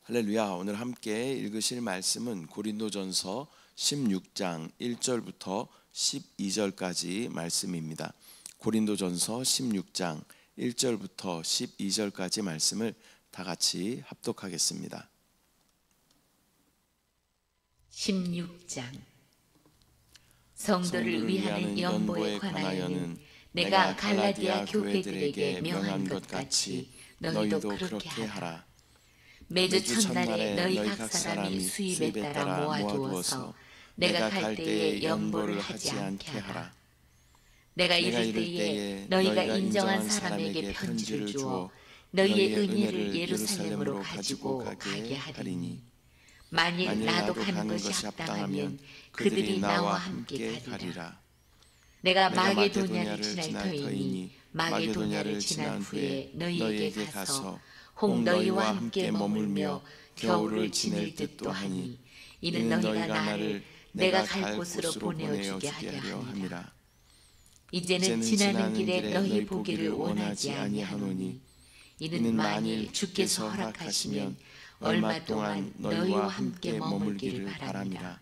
할렐루야. 오늘 함께 읽으실 말씀은 고린도전서 16장 1절부터 12절까지 말씀입니다. 고린도전서 16장 1절부터 12절까지 말씀을 다 같이 합독하겠습니다. 16장. 성도를 위하는 연보에 관하여는 내가 갈라디아 교회들에게 명한 것 같이 너희도 그렇게 하라. 매주 첫날에 너희 각 사람이 수입에 따라 모아두어서 내가 갈 때에 연보를 하지 않게 하라. 내가 이를 때에 너희가 인정한 사람에게 편지를 주어 너희의 은혜를 예루살렘으로 가지고 가게 하리니, 만일 나도 가는 것이 합당하면 그들이 나와 함께 가리라. 내가 마게도냐를 지날 터이니 마게도냐를 지난 후에 너희에게 가서 혹 너희와 함께 머물며 겨울을 지낼 듯도 하니, 이는 너희가 나를 내가 갈 곳으로 보내어주게 하려 함이라. 이제는 지나는 길에 너희 보기를 원하지 아니하노니, 이는 만일 주께서 허락하시면 얼마 동안 너희와 함께 머물기를 바람이라.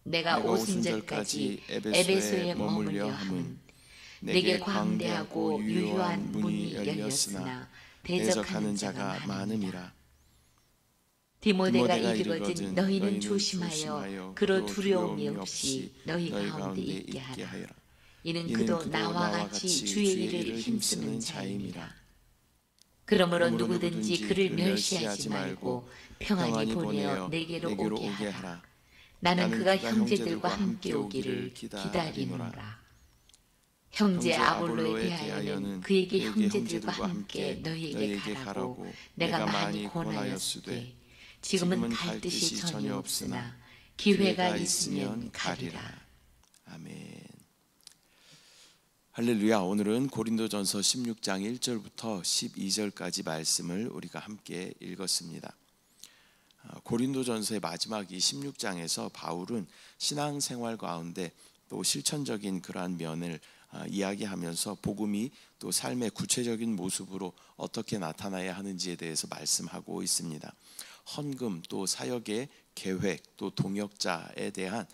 내가 오순절까지 에베소에 머물려 함은 내게 광대하고 유효한 문이 열렸으나 대적하는 자가 많음이라. 디모데가 이르거든 너희는 조심하여 그로 두려움이 없이 너희 가운데 있게 하라. 이는 그도 나와 같이 주의 일을 힘쓰는 자임이라. 그러므로 누구든지 그를 멸시하지 말고 평안히 보내어 내게로 오게 하라. 나는 그가 형제들과 함께 오기를 기다리노라. 형제 아볼로에 대하여는 그에게 형제들과 함께 너희에게 가라고 내가 많이 권하였으되 지금은 갈 뜻이 전혀 없으나 기회가 있으면 가리라. 아멘. 할렐루야. 오늘은 고린도전서 16장 1절부터 12절까지 말씀을 우리가 함께 읽었습니다. 고린도전서의 마지막 이 16장에서 바울은 신앙생활 가운데 또 실천적인 그러한 면을 이야기하면서 복음이 또 삶의 구체적인 모습으로 어떻게 나타나야 하는지에 대해서 말씀하고 있습니다. 헌금, 또 사역의 계획, 또 동역자에 대한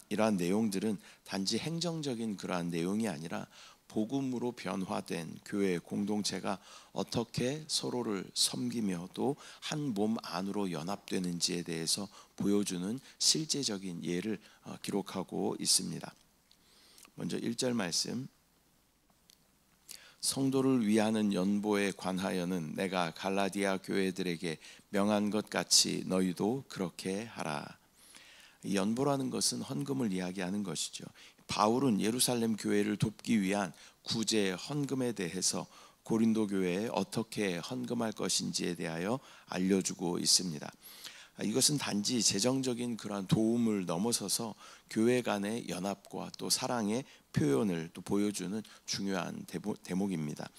이러한 내용들은 단지 행정적인 그러한 내용이 아니라 복음으로 변화된 교회 공동체가 어떻게 서로를 섬기며 또 한 몸 안으로 연합되는지에 대해서 보여주는 실제적인 예를 기록하고 있습니다. 먼저 1절 말씀. 성도를 위하는 연보에 관하여는 내가 갈라디아 교회들에게 명한 것 같이 너희도 그렇게 하라. 이 연보라는 것은 헌금을 이야기하는 것이죠. 바울은 예루살렘 교회를 돕기 위한 구제 헌금에 대해서 고린도 교회에 어떻게 헌금할 것인지에 대하여 알려주고 있습니다. 이것은 단지 재정적인 그러한 도움을 넘어서서 교회 간의 연합과 또 사랑의 표현을 또 보여주는 중요한 대목입니다.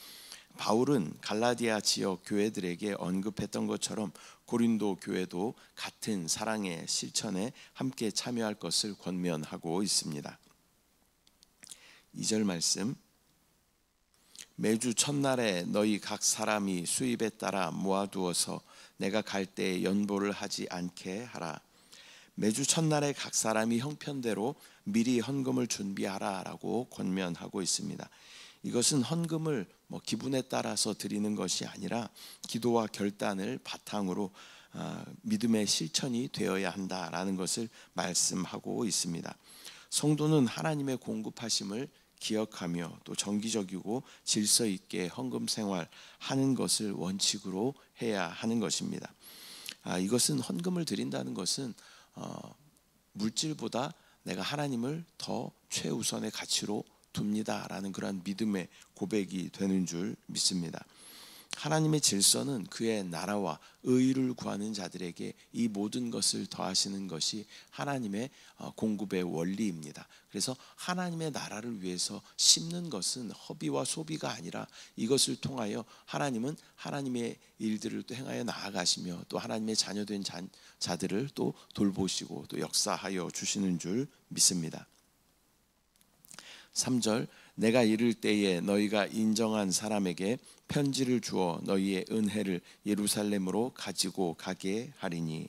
바울은 갈라디아 지역 교회들에게 언급했던 것처럼 고린도 교회도 같은 사랑의 실천에 함께 참여할 것을 권면하고 있습니다. 2절 말씀. 매주 첫날에 너희 각 사람이 수입에 따라 모아두어서 내가 갈 때 연보를 하지 않게 하라. 매주 첫날에 각 사람이 형편대로 미리 헌금을 준비하라라고 권면하고 있습니다. 이것은 헌금을 기분에 따라서 드리는 것이 아니라 기도와 결단을 바탕으로 믿음의 실천이 되어야 한다라는 것을 말씀하고 있습니다. 성도는 하나님의 공급하심을 기억하며 또 정기적이고 질서 있게 헌금 생활하는 것을 원칙으로 해야 하는 것입니다. 이것은 헌금을 드린다는 것은 물질보다 내가 하나님을 더 최우선의 가치로 둡니다라는 그런 믿음의 고백이 되는 줄 믿습니다. 하나님의 질서는 그의 나라와 의를 구하는 자들에게 이 모든 것을 더하시는 것이 하나님의 공급의 원리입니다. 그래서 하나님의 나라를 위해서 심는 것은 허비와 소비가 아니라 이것을 통하여 하나님은 하나님의 일들을 또 행하여 나아가시며 또 하나님의 자녀된 자들을 또 돌보시고 또 역사하여 주시는 줄 믿습니다. 3절. 내가 이를 때에 너희가 인정한 사람에게 편지를 주어 너희의 은혜를 예루살렘으로 가지고 가게 하리니.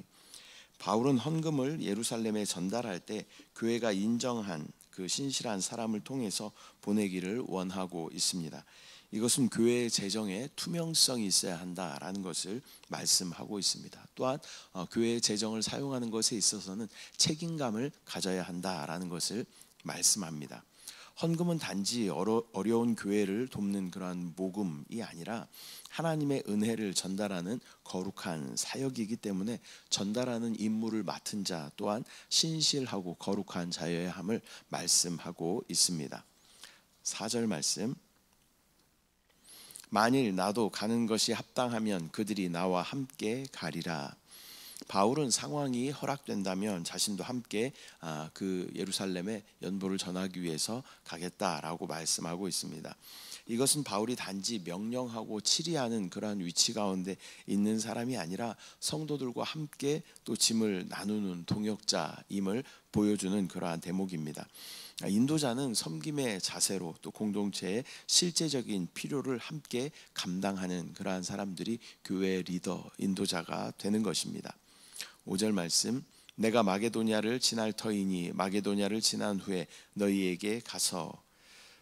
바울은 헌금을 예루살렘에 전달할 때 교회가 인정한 그 신실한 사람을 통해서 보내기를 원하고 있습니다. 이것은 교회의 재정에 투명성이 있어야 한다라는 것을 말씀하고 있습니다. 또한 교회의 재정을 사용하는 것에 있어서는 책임감을 가져야 한다라는 것을 말씀합니다. 헌금은 단지 어려운 교회를 돕는 그러한 모금이 아니라 하나님의 은혜를 전달하는 거룩한 사역이기 때문에 전달하는 임무를 맡은 자 또한 신실하고 거룩한 자여야 함을 말씀하고 있습니다. 4절 말씀, 만일 나도 가는 것이 합당하면 그들이 나와 함께 가리라. 바울은 상황이 허락된다면 자신도 함께 그 예루살렘에 연보를 전하기 위해서 가겠다라고 말씀하고 있습니다. 이것은 바울이 단지 명령하고 치리하는 그러한 위치 가운데 있는 사람이 아니라 성도들과 함께 또 짐을 나누는 동역자임을 보여주는 그러한 대목입니다. 인도자는 섬김의 자세로 또 공동체의 실제적인 필요를 함께 감당하는 그러한 사람들이 교회의 리더, 인도자가 되는 것입니다. 5절 말씀, 내가 마게도냐를 지날 터이니 마게도냐를 지난 후에 너희에게 가서.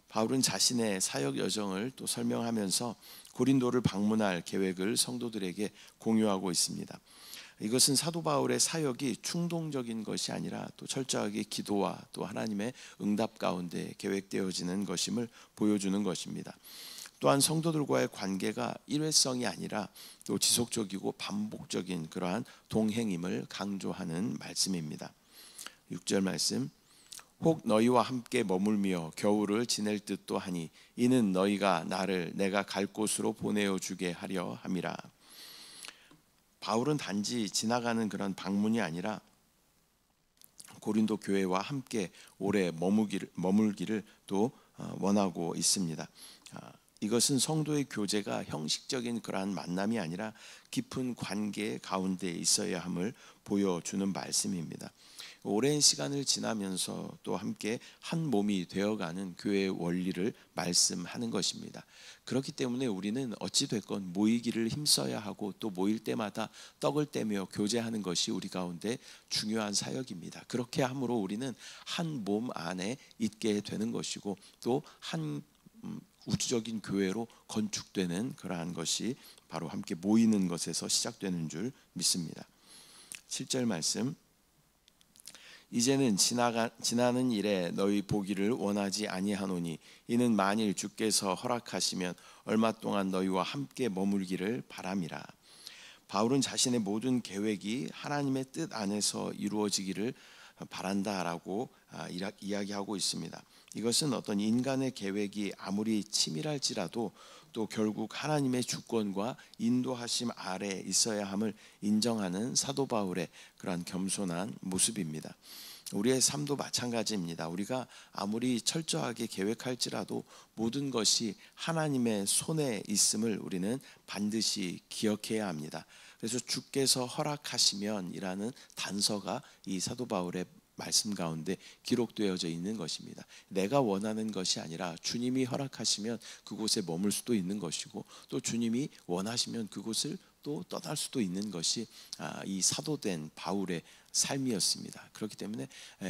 바울은 자신의 사역 여정을 또 설명하면서 고린도를 방문할 계획을 성도들에게 공유하고 있습니다. 이것은 사도 바울의 사역이 충동적인 것이 아니라 또 철저하게 기도와 또 하나님의 응답 가운데 계획되어지는 것임을 보여주는 것입니다. 또한 성도들과의 관계가 일회성이 아니라 또 지속적이고 반복적인 그러한 동행임을 강조하는 말씀입니다. 6절 말씀, 혹 너희와 함께 머물며 겨울을 지낼 듯도 하니 이는 너희가 나를 내가 갈 곳으로 보내어 주게 하려 함이라. 바울은 단지 지나가는 그런 방문이 아니라 고린도 교회와 함께 오래 머물기를 또 원하고 있습니다. 이것은 성도의 교제가 형식적인 그러한 만남이 아니라 깊은 관계 가운데 있어야 함을 보여주는 말씀입니다. 오랜 시간을 지나면서 또 함께 한 몸이 되어가는 교회의 원리를 말씀하는 것입니다. 그렇기 때문에 우리는 어찌됐건 모이기를 힘써야 하고 또 모일 때마다 떡을 떼며 교제하는 것이 우리 가운데 중요한 사역입니다. 그렇게 함으로 우리는 한 몸 안에 있게 되는 것이고 또 한 우주적인 교회로 건축되는 그러한 것이 바로 함께 모이는 것에서 시작되는 줄 믿습니다. 7절 말씀, 이제는 지나는 일에 너희 보기를 원하지 아니하노니 이는 만일 주께서 허락하시면 얼마 동안 너희와 함께 머물기를 바람이라. 바울은 자신의 모든 계획이 하나님의 뜻 안에서 이루어지기를 바란다라고 이야기하고 있습니다. 이것은 어떤 인간의 계획이 아무리 치밀할지라도 또 결국 하나님의 주권과 인도하심 아래 있어야 함을 인정하는 사도 바울의 그러한 겸손한 모습입니다. 우리의 삶도 마찬가지입니다. 우리가 아무리 철저하게 계획할지라도 모든 것이 하나님의 손에 있음을 우리는 반드시 기억해야 합니다. 그래서 주께서 허락하시면이라는 단서가 이 사도 바울의 말씀 가운데 기록되어져 있는 것입니다. 내가 원하는 것이 아니라 주님이 허락하시면 그곳에 머물 수도 있는 것이고 또 주님이 원하시면 그곳을 또 떠날 수도 있는 것이 이 사도된 바울의 삶이었습니다. 그렇기 때문에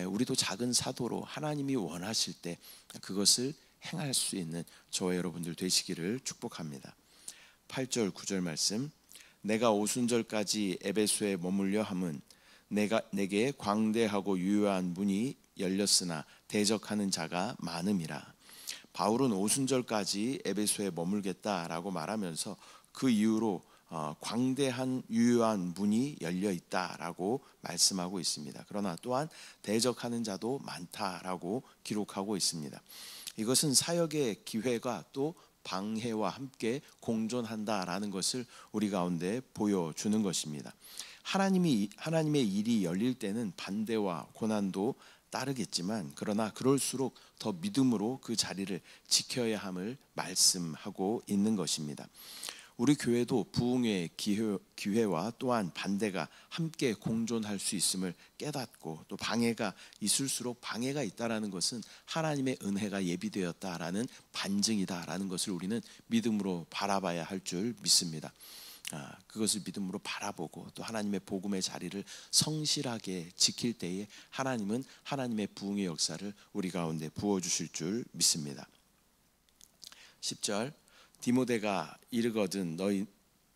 우리도 작은 사도로 하나님이 원하실 때 그것을 행할 수 있는 저와 여러분들 되시기를 축복합니다. 8절 9절 말씀, 내가 오순절까지 에베소에 머물려 함은 내게 광대하고 유효한 문이 열렸으나 대적하는 자가 많음이라. 바울은 오순절까지 에베소에 머물겠다라고 말하면서 그 이후로 광대한 유효한 문이 열려 있다라고 말씀하고 있습니다. 그러나 또한 대적하는 자도 많다라고 기록하고 있습니다. 이것은 사역의 기회가 또 방해와 함께 공존한다라는 것을 우리 가운데 보여주는 것입니다. 하나님의 일이 열릴 때는 반대와 고난도 따르겠지만 그러나 그럴수록 더 믿음으로 그 자리를 지켜야 함을 말씀하고 있는 것입니다. 우리 교회도 부흥의 기회와 또한 반대가 함께 공존할 수 있음을 깨닫고, 또 방해가 있을수록 방해가 있다라는 것은 하나님의 은혜가 예비되었다라는 반증이다라는 것을 우리는 믿음으로 바라봐야 할 줄 믿습니다. 그것을 믿음으로 바라보고 또 하나님의 복음의 자리를 성실하게 지킬 때에 하나님은 하나님의 부흥의 역사를 우리 가운데 부어주실 줄 믿습니다. 10절, 디모데가 이르거든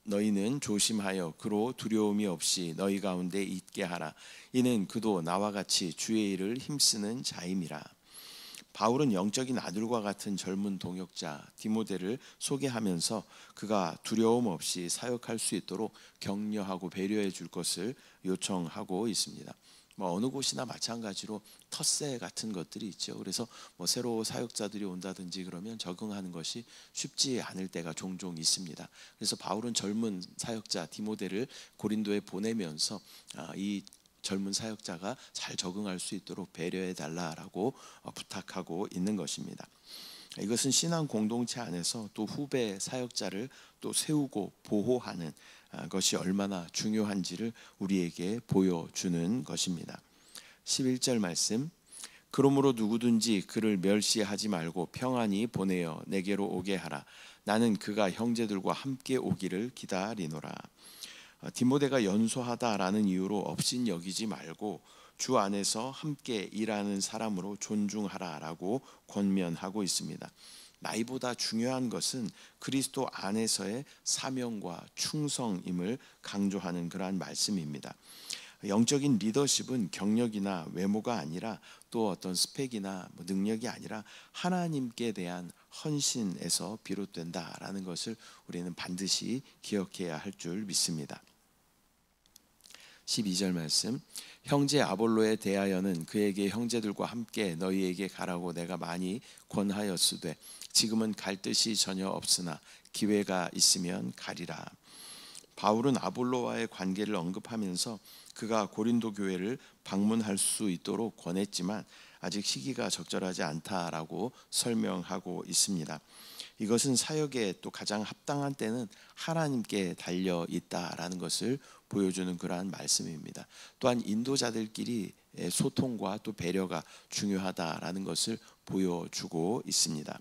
너희는 조심하여 그로 두려움이 없이 너희 가운데 있게 하라. 이는 그도 나와 같이 주의 일을 힘쓰는 자임이라. 바울은 영적인 아들과 같은 젊은 동역자 디모데를 소개하면서 그가 두려움 없이 사역할 수 있도록 격려하고 배려해 줄 것을 요청하고 있습니다. 어느 곳이나 마찬가지로 텃세 같은 것들이 있죠. 그래서 새로 사역자들이 온다든지 그러면 적응하는 것이 쉽지 않을 때가 종종 있습니다. 그래서 바울은 젊은 사역자 디모데를 고린도에 보내면서 이 젊은 사역자가 잘 적응할 수 있도록 배려해 달라라고 부탁하고 있는 것입니다. 이것은 신앙 공동체 안에서 또 후배 사역자를 또 세우고 보호하는 것이 얼마나 중요한지를 우리에게 보여주는 것입니다. 11절 말씀, 그러므로 누구든지 그를 멸시하지 말고 평안히 보내어 내게로 오게 하라. 나는 그가 형제들과 함께 오기를 기다리노라. 디모데가 연소하다라는 이유로 업신 여기지 말고 주 안에서 함께 일하는 사람으로 존중하라라고 권면하고 있습니다. 나이보다 중요한 것은 그리스도 안에서의 사명과 충성임을 강조하는 그러한 말씀입니다. 영적인 리더십은 경력이나 외모가 아니라 또 어떤 스펙이나 능력이 아니라 하나님께 대한 헌신에서 비롯된다라는 것을 우리는 반드시 기억해야 할 줄 믿습니다. 12절 말씀, 형제 아볼로에 대하여는 그에게 형제들과 함께 너희에게 가라고 내가 많이 권하였으되 지금은 갈 뜻이 전혀 없으나 기회가 있으면 가리라. 바울은 아볼로와의 관계를 언급하면서 그가 고린도 교회를 방문할 수 있도록 권했지만 아직 시기가 적절하지 않다라고 설명하고 있습니다. 이것은 사역의 또 가장 합당한 때는 하나님께 달려 있다라는 것을 보여주는 그러한 말씀입니다. 또한 인도자들끼리 소통과 또 배려가 중요하다라는 것을 보여주고 있습니다.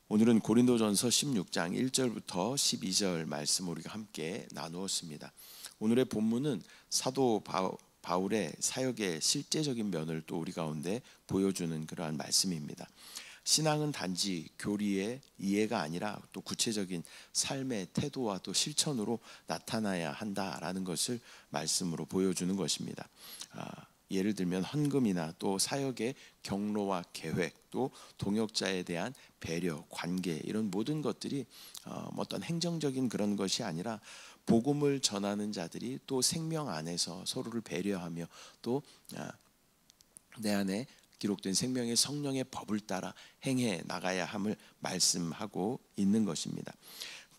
오늘은 고린도전서 16장 1절부터 12절 말씀 우리가 함께 나누었습니다. 오늘의 본문은 사도 바울의 사역의 실제적인 면을 또 우리 가운데 보여주는 그러한 말씀입니다. 신앙은 단지 교리의 이해가 아니라 또 구체적인 삶의 태도와 또 실천으로 나타나야 한다라는 것을 말씀으로 보여주는 것입니다. 예를 들면 헌금이나 또 사역의 경로와 계획, 또 동역자에 대한 배려, 관계, 이런 모든 것들이 어떤 행정적인 그런 것이 아니라 복음을 전하는 자들이 또 생명 안에서 서로를 배려하며 또 내 안에 기록된 생명의 성령의 법을 따라 행해 나가야 함을 말씀하고 있는 것입니다.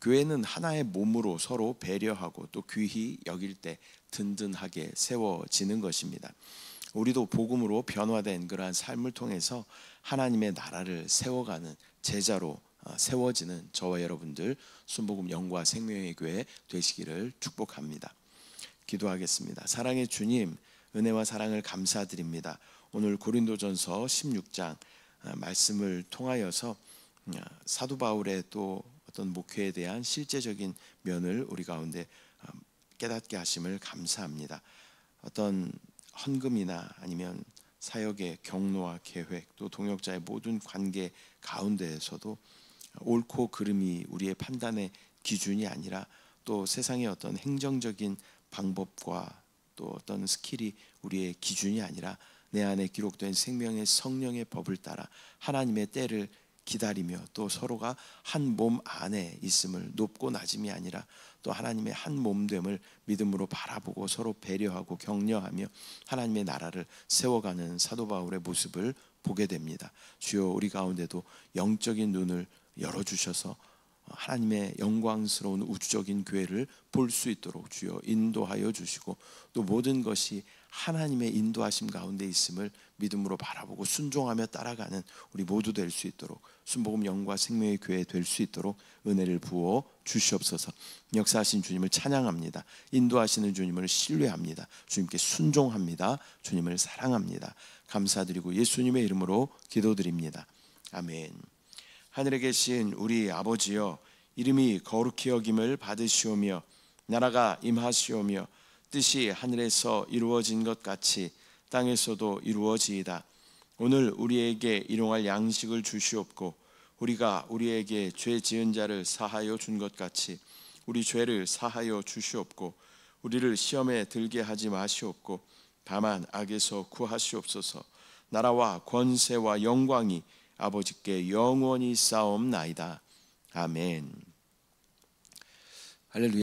교회는 하나의 몸으로 서로 배려하고 또 귀히 여길 때 든든하게 세워지는 것입니다. 우리도 복음으로 변화된 그러한 삶을 통해서 하나님의 나라를 세워가는 제자로 세워지는 저와 여러분들 순복음 영과 생명의 교회 되시기를 축복합니다. 기도하겠습니다. 사랑의 주님, 은혜와 사랑을 감사드립니다. 오늘 고린도전서 16장 말씀을 통하여서 사도 바울의 또 어떤 목회에 대한 실제적인 면을 우리 가운데 깨닫게 하심을 감사합니다. 어떤 헌금이나 아니면 사역의 경로와 계획, 또 동역자의 모든 관계 가운데에서도 옳고 그름이 우리의 판단의 기준이 아니라 또 세상의 어떤 행정적인 방법과 또 어떤 스킬이 우리의 기준이 아니라 내 안에 기록된 생명의 성령의 법을 따라 하나님의 때를 기다리며 또 서로가 한 몸 안에 있음을, 높고 낮음이 아니라 또 하나님의 한 몸됨을 믿음으로 바라보고 서로 배려하고 격려하며 하나님의 나라를 세워가는 사도 바울의 모습을 보게 됩니다. 주여, 우리 가운데도 영적인 눈을 열어주셔서 하나님의 영광스러운 우주적인 교회를 볼 수 있도록 주여 인도하여 주시고, 또 모든 것이 하나님의 인도하심 가운데 있음을 믿음으로 바라보고 순종하며 따라가는 우리 모두 될 수 있도록, 순복음 영과 생명의 교회 될 수 있도록 은혜를 부어 주시옵소서. 역사하신 주님을 찬양합니다. 인도하시는 주님을 신뢰합니다. 주님께 순종합니다. 주님을 사랑합니다. 감사드리고 예수님의 이름으로 기도드립니다. 아멘. 하늘에 계신 우리 아버지여, 이름이 거룩히 여김을 받으시오며 나라가 임하시오며 뜻이 하늘에서 이루어진 것 같이 땅에서도 이루어지이다. 오늘 우리에게 일용할 양식을 주시옵고, 우리가 우리에게 죄 지은 자를 사하여 준 것 같이 우리 죄를 사하여 주시옵고, 우리를 시험에 들게 하지 마시옵고 다만 악에서 구하시옵소서. 나라와 권세와 영광이 아버지께 영원히 쌓옵나이다. 아멘. 할렐루야.